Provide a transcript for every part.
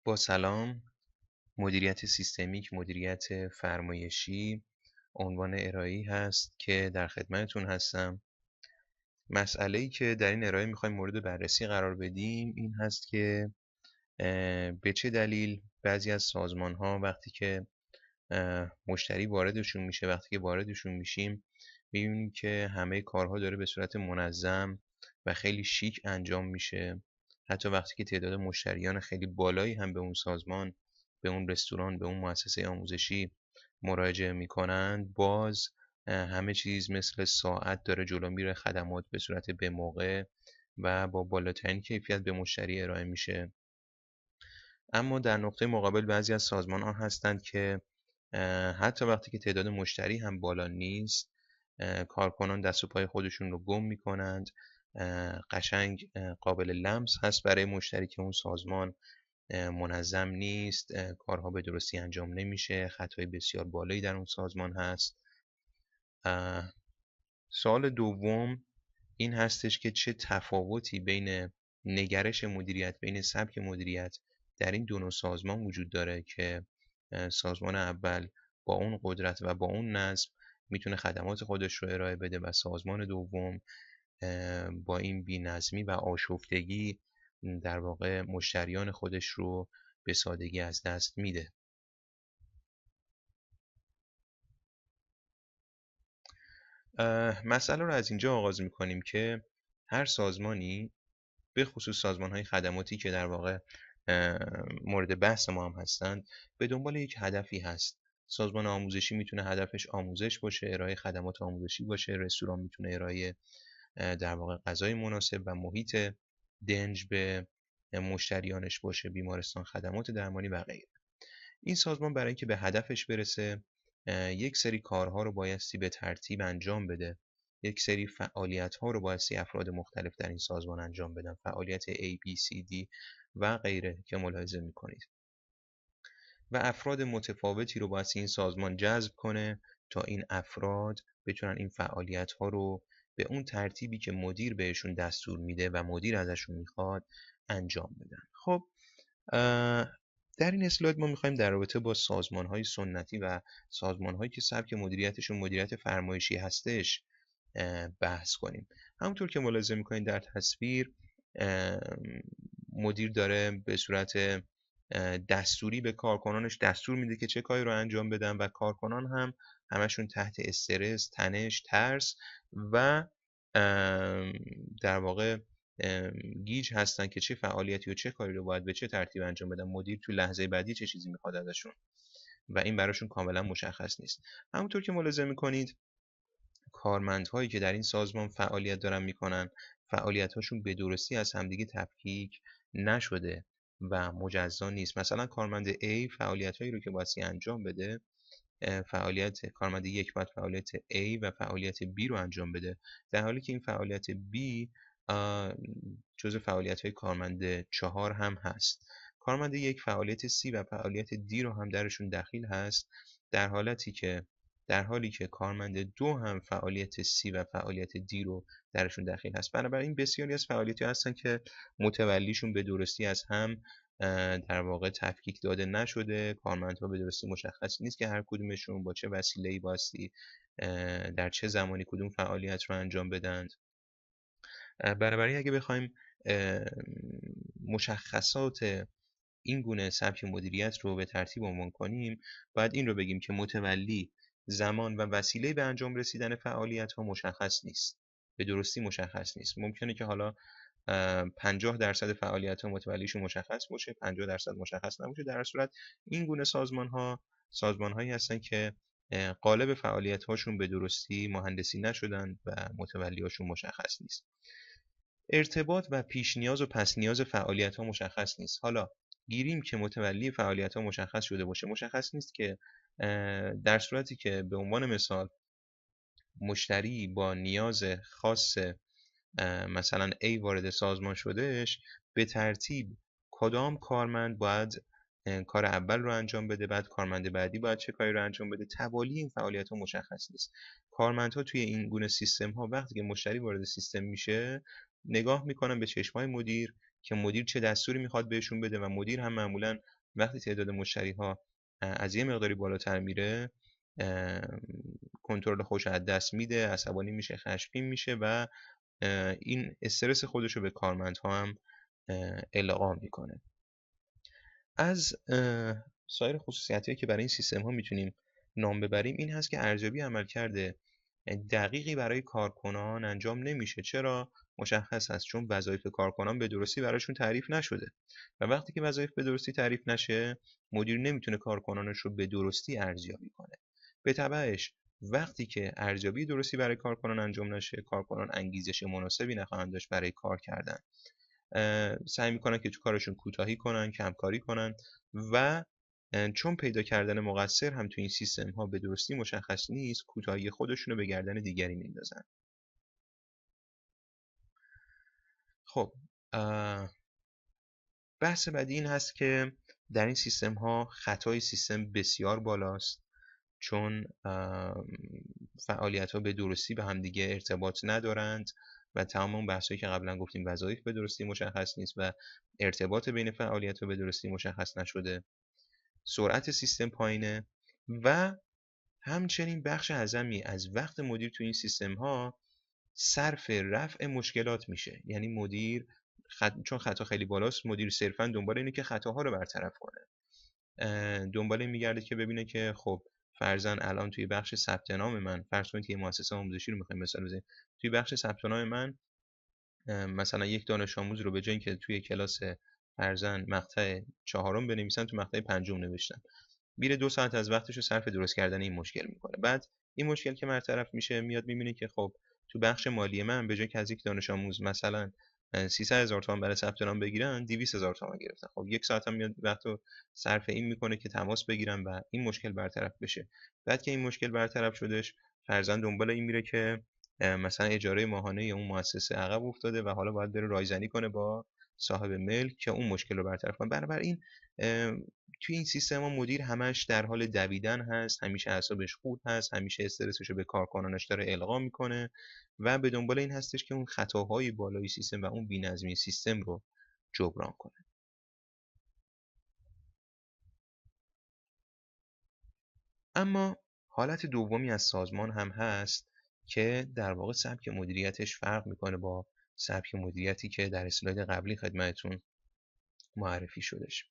با سلام. مدیریت سیستمیک، مدیریت فرمایشی عنوان ارائه‌ای هست که در خدمتتون هستم. مسئله‌ای که در این ارائه می‌خوایم مورد بررسی قرار بدیم این هست که به چه دلیل بعضی از سازمان‌ها وقتی که مشتری واردشون میشه، وقتی که واردشون میشیم می‌بینیم که همه کارها داره به صورت منظم و خیلی شیک انجام میشه. حتی وقتی که تعداد مشتریان خیلی بالایی هم به اون سازمان، به اون رستوران، به اون مؤسسه آموزشی مراجعه میکنند، باز همه چیز مثل ساعت داره جلو میره، خدمات به صورت به موقع و با بالاترین کیفیت به مشتری ارائه میشه. اما در نقطه مقابل بعضی از سازمان ها هستند که حتی وقتی که تعداد مشتری هم بالا نیست، کارکنان دست و پای خودشون رو گم میکنند. قشنگ قابل لمس هست برای مشتری که اون سازمان منظم نیست، کارها به درستی انجام نمیشه، خطای بسیار بالایی در اون سازمان هست. سوال دوم این هستش که چه تفاوتی بین نگرش مدیریت، بین سبک مدیریت در این دو نوع سازمان وجود داره که سازمان اول با اون قدرت و با اون نظم میتونه خدمات خودش رو ارائه بده و سازمان دوم با این بی‌نظمی و آشفتگی در واقع مشتریان خودش رو به سادگی از دست میده. مسئله رو از اینجا آغاز میکنیم که هر سازمانی، به خصوص سازمان‌های خدماتی که در واقع مورد بحث ما هم هستند، به دنبال یک هدفی هست. سازمان آموزشی میتونه هدفش آموزش باشه، ارائه خدمات آموزشی باشه. رستوران میتونه ارائه در واقع غذای مناسب و محیط دنج به مشتریانش باشه، بیمارستان خدمات درمانی و غیره. این سازمان برای اینکه به هدفش برسه یک سری کارها رو بایستی به ترتیب انجام بده. یک سری فعالیت‌ها رو بایستی افراد مختلف در این سازمان انجام بدن، فعالیت A, B, C, D و غیره که ملاحظه می‌کنید. و افراد متفاوتی رو بایستی این سازمان جذب کنه تا این افراد بتونن این فعالیت‌ها رو به اون ترتیبی که مدیر بهشون دستور میده و مدیر ازشون میخواد انجام بدن. خب در این اسلاید ما میخوایم در رابطه با سازمان‌های سنتی و سازمان‌هایی که سبک مدیریتشون مدیریت فرمایشی هستش بحث کنیم. همونطور که ملاحظه میکنید در تصویر، مدیر داره به صورت دستوری به کارکنانش دستور میده که چه کاری رو انجام بدن و کارکنان هم همشون تحت استرس، تنش، ترس و در واقع گیج هستن که چه فعالیتی و چه کاری رو باید به چه ترتیب انجام بدن، مدیر تو لحظه بعدی چه چیزی میخواد ازشون و این براشون کاملا مشخص نیست. همونطور که ملاحظه میکنید کارمندهایی که در این سازمان فعالیت دارن میکنن، فعالیت‌هاشون به درستی از همدیگه تفکیک نشده و مجزا نیست. مثلا کارمند A فعالیت‌هایی رو که بایستی انجام بده، فعالیت کارمند یک باید فعالیت A و فعالیت B رو انجام بده، در حالی که این فعالیت B جزء فعالیت‌های کارمند 4 هم هست. کارمند یک فعالیت C و فعالیت D رو هم درشون دخیل هست، در حالی که کارمند 2 هم فعالیت C و فعالیت D رو درشون دخیل هست. بنابراین بسیاری از فعالیت‌ها هستن که متولیشون به درستی از هم در واقع تفکیک داده نشده. کارمندها به درستی مشخص نیست که هر کدومشون با چه وسیله‌ای بایستی در چه زمانی کدوم فعالیت رو انجام بدند. بنابراین اگه بخوایم مشخصات این گونه سبک مدیریت رو به ترتیب عنوان کنیم، باید این رو بگیم که متولی، زمان و وسیله به انجام رسیدن فعالیت ها مشخص نیست، به درستی مشخص نیست. ممکنه که حالا 50% فعالیت ها متولیشون مشخص باشه، 50% مشخص نباشه. در صورت این گونه سازمان هایی هستن که قالب فعالیت هاشون به درستی مهندسی نشدن و متولی هاشون مشخص نیست. ارتباط و پیش نیاز و پس نیاز فعالیت ها مشخص نیست. حالا گیریم که متولی فعالیت ها مشخص شده باشه، مشخص نیست که در صورتی که به عنوان مثال مشتری با نیاز خاص مثلا A وارد سازمان شدهش، به ترتیب کدام کارمند باید کار اول رو انجام بده، بعد کارمند بعدی باید چه کاری رو انجام بده. توالی این فعالیت ها مشخص نیست. کارمندها توی این گونه سیستم ها وقتی که مشتری وارد سیستم میشه، نگاه میکنن به چشمای مدیر که مدیر چه دستوری میخواد بهشون بده و مدیر هم معمولا وقتی تعداد مشتری‌ها از یه مقداری بالاتر میره، کنترل خودش از دست میده، عصبانی میشه، خشمگین میشه و این استرس خودش رو به کارمندها هم القا میکنه. از سایر خصوصیتایی که برای این سیستم ها میتونیم نام ببریم این هست که ارزیابی عملکرد دقیقی برای کارکنان انجام نمیشه. چرا؟ مشخص است، چون وظایف کارکنان به درستی براشون تعریف نشده و وقتی که وظایف به درستی تعریف نشه، مدیر نمیتونه کارکنانش رو به درستی ارزیابی کنه. به تبعش وقتی که ارزیابی درستی برای کارکنان انجام نشه، کارکنان انگیزش مناسبی نخواهند داشت برای کار کردن. سعی میکنن که تو کارشون کوتاهی کنن، کمکاری کنن و چون پیدا کردن مقصر هم تو این سیستم ها به درستی مشخص نیست، کوتاهی خودشون رو به گردن دیگری میندازن. خب بحث بعدی این هست که در این سیستم ها خطای سیستم بسیار بالاست، چون فعالیت ها به درستی به همدیگه ارتباط ندارند و تمام اون بحثایی که قبلا گفتیم، وظایف به درستی مشخص نیست و ارتباط بین فعالیت ها به درستی مشخص نشده، سرعت سیستم پایینه و همچنین بخش اعظمی از وقت مدیر تو این سیستم ها صرف رفع مشکلات میشه. یعنی مدیر چون خطا خیلی بالاست، مدیر صرفا دنبال اینه که خطاها رو برطرف کنه، دنبال این میگرده که ببینه که خب فرضاً الان توی بخش ثبت نام من، فرض کنید که یه مؤسسه آموزشی رو می‌خوایم مثال بزنیم، توی بخش ثبت نام من مثلا یک دانش آموز رو به جای اینکه توی کلاس فرضاً مقطع چهارم بنویسن، تو مقطع پنجم نوشتن، میره 2 ساعت از وقتش رو صرف درست کردن این مشکل میکنه. بعد این مشکل که برطرف میشه، میاد میبینه که خب تو بخش مالی من به جای که از یک دانش آموز مثلا 300,000 تومان برای ثبت نام بگیرن، 200,000 تومان گرفتن. خب 1 ساعت هم میاد وقت رو صرف این میکنه که تماس بگیرن و این مشکل برطرف بشه. بعد که این مشکل برطرف شدش، فرضاً دنبال این میره که مثلا اجاره ماهانه اون مؤسسه عقب افتاده و حالا باید بره رایزنی کنه با صاحب ملک که اون مشکل رو برطرف کنه. بنابراین توی این سیستم ها مدیر همش در حال دویدن هست، همیشه اعصابش خورد هست، همیشه استرسش رو به کارکنانش داره القا میکنه و به دنبال این هستش که اون خطاهای بالای سیستم و اون بی‌نظمی سیستم رو جبران کنه. اما حالت دومی از سازمان هم هست که در واقع سبک مدیریتش فرق میکنه با سبک مدیریتی که در اسلاید قبلی خدمتتون معرفی شدش.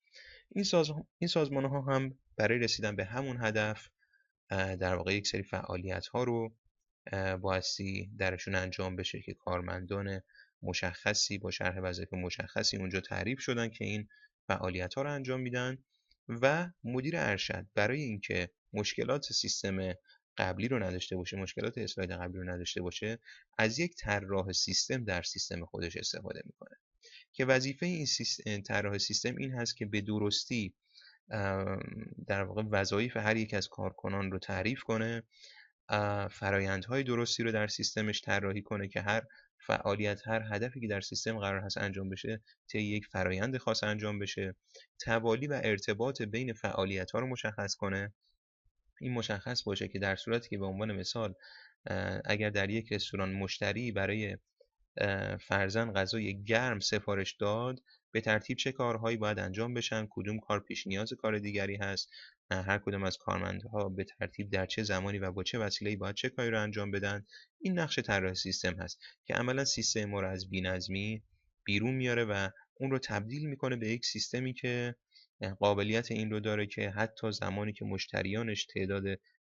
این سازمان ها هم برای رسیدن به همون هدف در واقع یک سری فعالیت ها رو بایستی درشون انجام بشه که کارمندان مشخصی با شرح وظایف مشخصی اونجا تعریف شدن که این فعالیت ها رو انجام میدن و مدیر ارشد برای اینکه مشکلات سیستم قبلی رو نداشته باشه، مشکلات اسلاید قبلی رو نداشته باشه، از یک طراح سیستم در سیستم خودش استفاده میکنه که وظیفه این طراح سیستم این هست که به درستی در واقع وظایف هر یک از کارکنان رو تعریف کنه، فرایندهای درستی رو در سیستمش طراحی کنه که هر فعالیت، هر هدفی که در سیستم قرار هست انجام بشه، طی یک فرایند خاص انجام بشه، توالی و ارتباط بین فعالیت ها رو مشخص کنه. این مشخص باشه که در صورتی که به عنوان مثال اگر در یک رستوران مشتری برای فرضاً غذای گرم سفارش داد، به ترتیب چه کارهایی باید انجام بشن، کدوم کار پیش نیاز کار دیگری هست، هر کدوم از کارمندها به ترتیب در چه زمانی و با چه وسیله‌ای باید چه کاری رو انجام بدن. این نقش طراح سیستم هست که عملا سیستم ما رو از بی‌نظمی بیرون میاره و اون رو تبدیل میکنه به یک سیستمی که قابلیت این رو داره که حتی زمانی که مشتریانش تعداد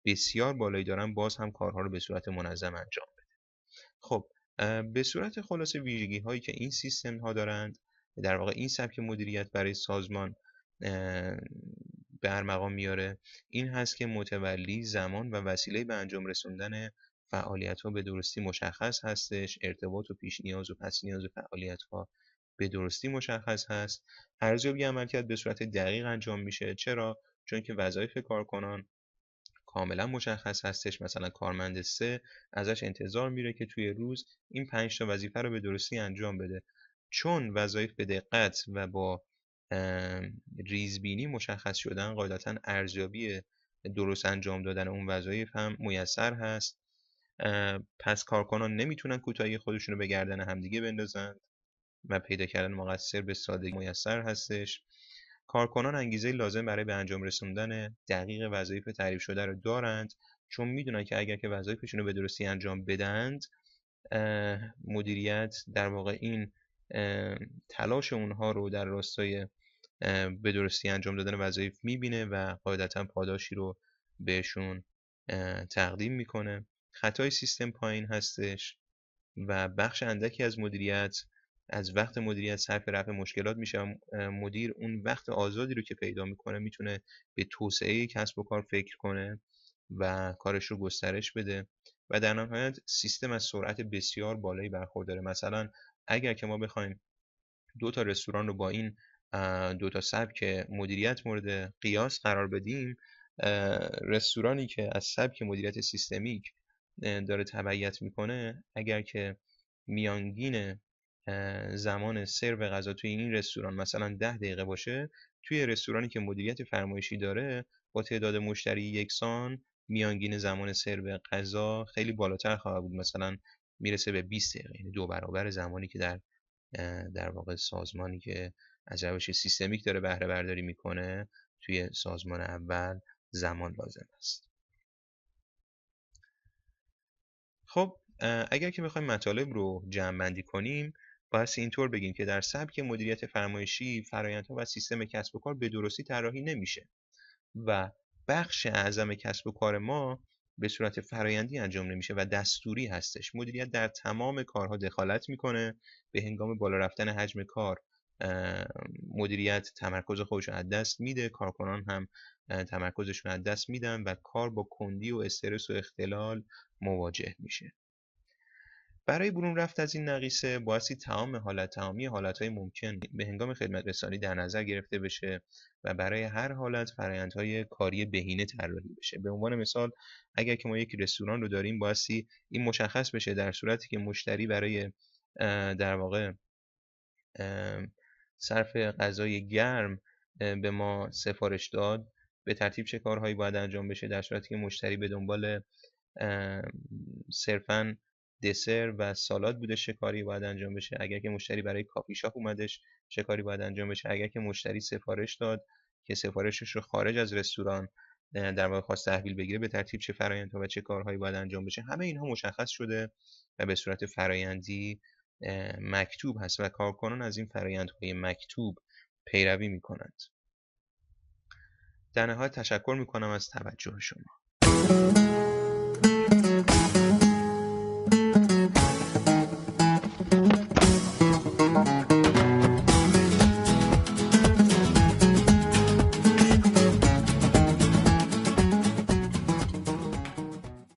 بسیار بالایی دارن، باز هم کارها رو به صورت منظم انجام بده. خب به صورت خلاصه ویژگی هایی که این سیستم ها دارند، در واقع این سبک مدیریت برای سازمان به ارمغان میاره، این هست که متولی، زمان و وسیله به انجام رسوندن فعالیت ها به درستی مشخص هستش، ارتباط و پیش نیاز و پس نیاز فعالیت ها به درستی مشخص هست، ارزیابی عملکرد به صورت دقیق انجام میشه. چرا؟ چون که وظایف کارکنان کاملا مشخص هستش. مثلا کارمند 3 ازش انتظار میره که توی روز این 5 تا وظیفه رو به درستی انجام بده. چون وظایف به دقت و با ریزبینی مشخص شدن، قاعدتا ارزیابی درست انجام دادن اون وظایف هم میسر هست. پس کارکنان نمیتونن کوتاهی خودشون رو به گردن همدیگه بندازن و پیدا کردن مقصر به سادگی میسر هستش. کارکنان انگیزه لازم برای به انجام رسوندن دقیق وظایف تعریف شده رو دارند، چون میدونن که اگر که وظایفشون رو به درستی انجام بدند، مدیریت در واقع این تلاش اونها رو در راستای به درستی انجام دادن وظایف میبینه و قاعدتا پاداشی رو بهشون تقدیم میکنه. خطای سیستم پایین هستش و بخش اندکی از وقت مدیریت صرف رفع مشکلات میشه. مدیر اون وقت آزادی رو که پیدا میکنه میتونه به توسعه کسب و کار فکر کنه و کارش رو گسترش بده و در نهایت سیستم از سرعت بسیار بالایی برخورداره. مثلا اگر که ما بخوایم دو تا رستوران رو با این دو تا سبک مدیریت مورد قیاس قرار بدیم، رستورانی که از سبک مدیریت سیستمیک داره تبعیت میکنه، اگر که میانگین زمان سرو غذا توی این رستوران مثلا 10 دقیقه باشه، توی رستورانی که مدیریت فرمایشی داره با تعداد مشتری یکسان میانگین زمان سرو غذا خیلی بالاتر خواهد بود، مثلا میرسه به 20 دقیقه، یعنی 2 برابر زمانی که در واقع سازمانی که از روش سیستمیک داره بهره برداری میکنه توی سازمان اول زمان لازم است. خب اگر که بخوایم مطالب رو جمع بندی کنیم، باید اینطور بگیم که در سبک مدیریت فرمایشی فرآیندها و سیستم کسب و کار به درستی طراحی نمیشه و بخش اعظم کسب و کار ما به صورت فرآیندی انجام نمیشه و دستوری هستش. مدیریت در تمام کارها دخالت میکنه. به هنگام بالا رفتن حجم کار مدیریت تمرکز خودش رو از دست میده، کارکنان هم تمرکزشون از دست میدن و کار با کندی و استرس و اختلال مواجه میشه. برای برون رفت از این نقیصه بایستی تمامی حالتهای ممکن به هنگام خدمت رسانی در نظر گرفته بشه و برای هر حالت فرآیندهای کاری بهینه طراحی بشه. به عنوان مثال اگر که ما یک رستوران رو داریم، بایستی این مشخص بشه در صورتی که مشتری برای در واقع صرف غذای گرم به ما سفارش داد، به ترتیب چه کارهایی باید انجام بشه. در صورتی که مشتری به دنبال صرفاً دسر و سالاد بوده چه کاری باید انجام بشه. اگر که مشتری برای کافی شاپ اومدش چه کاری باید انجام بشه. اگر که مشتری سفارش داد که سفارشش رو خارج از رستوران در واقع خواست تحویل بگیره، به ترتیب چه فرآیندها و چه کارهایی باید انجام بشه. همه اینها مشخص شده و به صورت فرآیندی مکتوب هست و کارکنان از این فرآیندهای مکتوب پیروی میکنند. در نهایت تشکر میکنم از توجه شما.